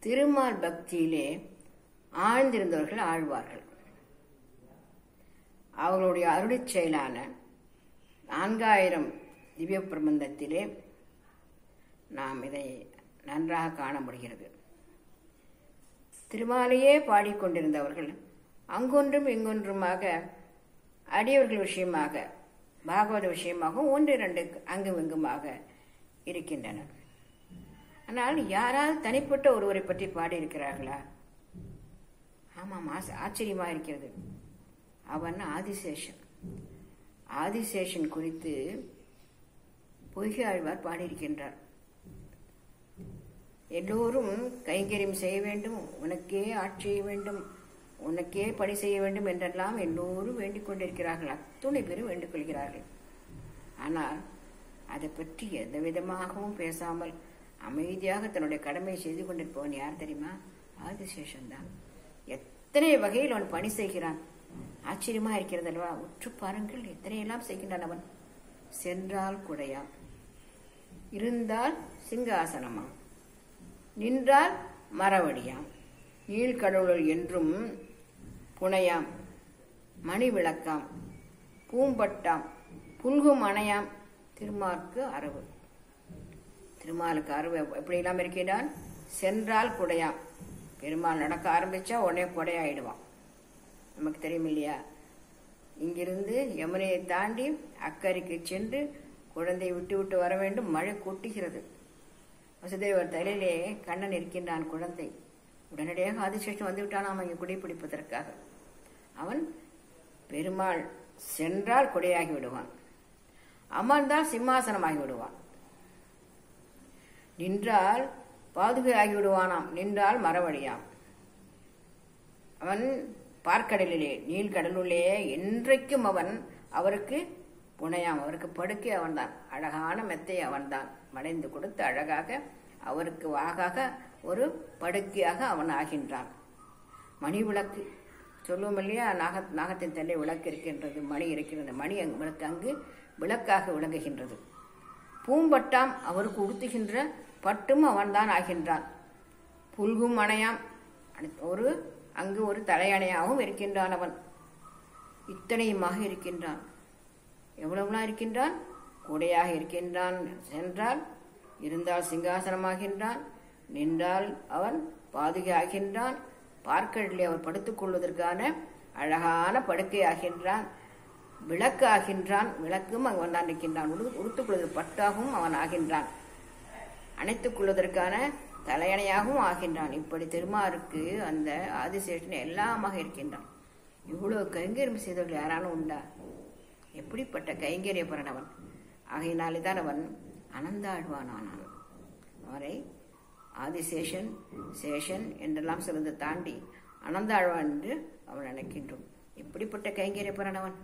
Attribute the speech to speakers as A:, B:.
A: திருமால் பக்தியிலே ஆழ்ந்திருந்தவர்கள் ஆழ்வார்கள். அவர்களுடைய அருளிச் செயலான 4000 திவ்ய பிரபந்தத்திலே நாம் இதை நன்றாக காண முடிகிறது. திருமாலையே பாடிக்கொண்டிருந்தவர்கள் அங்கொன்றும் இங்கொன்றுமாக அடியவர்கள் விஷயமாக, பாகவத விஷயமாக 1-2 அங்கும் இங்குமாக இருக்கின்றனர். ஆனால் யாராவது தனிப்பட்ட ஒருவரை பற்றி பாடியிருக்கிறார்களா? ஆமாம், ஆச்சரியமாக இருக்கிறது. அவன் ஆதிசேஷன். ஆதிசேஷன் குறித்து பொய்கை ஆழ்வார் பாடியிருக்கின்றார். எல்லோரும் கைங்கரியம் செய்ய வேண்டும், உனக்கே ஆட்சி செய்ய வேண்டும், உனக்கே பணி செய்ய வேண்டும் என்றெல்லாம் எல்லோரும் வேண்டிக் கொண்டிருக்கிறார்கள். அத்துணை பேரும் வேண்டிக் கொள்கிறார்கள். ஆனால் அதை பற்றி எந்த விதமாகவும் பேசாமல் அமைதியாக தன்னுடைய கடமையை செய்து கொண்டிருப்பவன் யார் தெரியுமா? ஆதிசேஷன் தான். எத்தனை வகையில் அவன் பணி செய்கிறான், ஆச்சரியமா இருக்கிறது அல்லவா? உற்று பாருங்கள், எத்தனையெல்லாம் செய்கின்றான் அவன். சென்றால் குடையாம், இருந்தால் சிங்காசனமாம், நின்றால் மரவடியாம், நீழ்கடவுள் என்றும் புனையாம், மணி விளக்காம், பூம்பட்டாம், புல்கும் அணையாம், திருமாலுக்கு அரவு. திருமாலுக்கு அரவு எப்படியெல்லாம் இருக்கின்றான்? சென்றால் குடையாம். பெருமாள் நடக்க ஆரம்பிச்சா உடனே குடையாயிடுவான். நமக்கு தெரியும் இல்லையா? இங்கிருந்து யமுனையை தாண்டி அக்கறைக்கு சென்று குழந்தையை விட்டு விட்டு வர வேண்டும். மழை கொட்டுகிறது. வசுதேவர் தலையிலே கண்ணன் இருக்கின்றான். குழந்தை உடனடியாக ஆதிசேஷன் வந்து விட்டான். அவன் இங்கே குடிப்பிடிப்பதற்காக. அவன் பெருமாள் சென்றால் குடையாகி விடுவான், அமர்ந்தால் சிம்மாசனமாகி விடுவான், நின்றால் பாதுகை ஆகி விடுவானாம், நின்றால் மரவழியாம். அவன் பார்க்கடலிலே, நீழ்கடலுள்ளே என்றைக்கும் அவன் அவருக்கு புனையாம், அவருக்கு படுக்கை அவன்தான், அழகான மெத்தை அவன்தான் மடைந்து கொடுத்து அழகாக அவருக்கு வாகாக ஒரு படுக்கையாக அவன் ஆகின்றான். மணி விளக்கு சொல்லுவோம் இல்லையா? நாகத்தின் தண்டை விளக்கு இருக்கின்றது, மணி இருக்கிறது. மணி அங்கு விளக்காக விளங்குகின்றது. பூம்பட்டாம், அவருக்கு உடுத்துகின்ற பட்டும் அவன்தான் ஆகின்றான். புல்கும் அணையாம், அங்கு ஒரு தலையணையாகவும் இருக்கின்றான். அவன் இத்தனையுமாக இருக்கின்றான். எவ்வளவுலாம் இருக்கின்றான்? கூடையாக இருக்கின்றான். சென்றால் இருந்தால் சிங்காசனமாகின்றான், நின்றால் அவன் பாதுகை ஆகின்றான், பார்க்கடலே அவர் படுத்துக் கொள்வதற்கான அழகான படுக்கை ஆகின்றான், விளக்கு ஆகின்றான், விளக்கும் அவன் தான் இருக்கின்றான், உடுத்துக் கொள்வது பட்டாகவும் அவன் ஆகின்றான், அணைத்துக் கொள்வதற்கான தலையணையாகவும் ஆகின்றான். இப்படி திருமாருக்கு அந்த ஆதிசேஷன் எல்லாமாக இருக்கின்றான். இவ்வளவு கைங்கரியம் செய்தவர்கள் யாரானும் உண்டா? எப்படிப்பட்ட கைங்கரிய பரனவன்! ஆகையினாலே தான் அவன் அனந்தாழ்வானான். அவரை ஆதிசேஷன், சேஷன் என்றெல்லாம் சிறந்து தாண்டி அனந்தாழ்வான் என்று அவன் நினைக்கின்றோம். எப்படிப்பட்ட கைங்கரிய பரனவன்!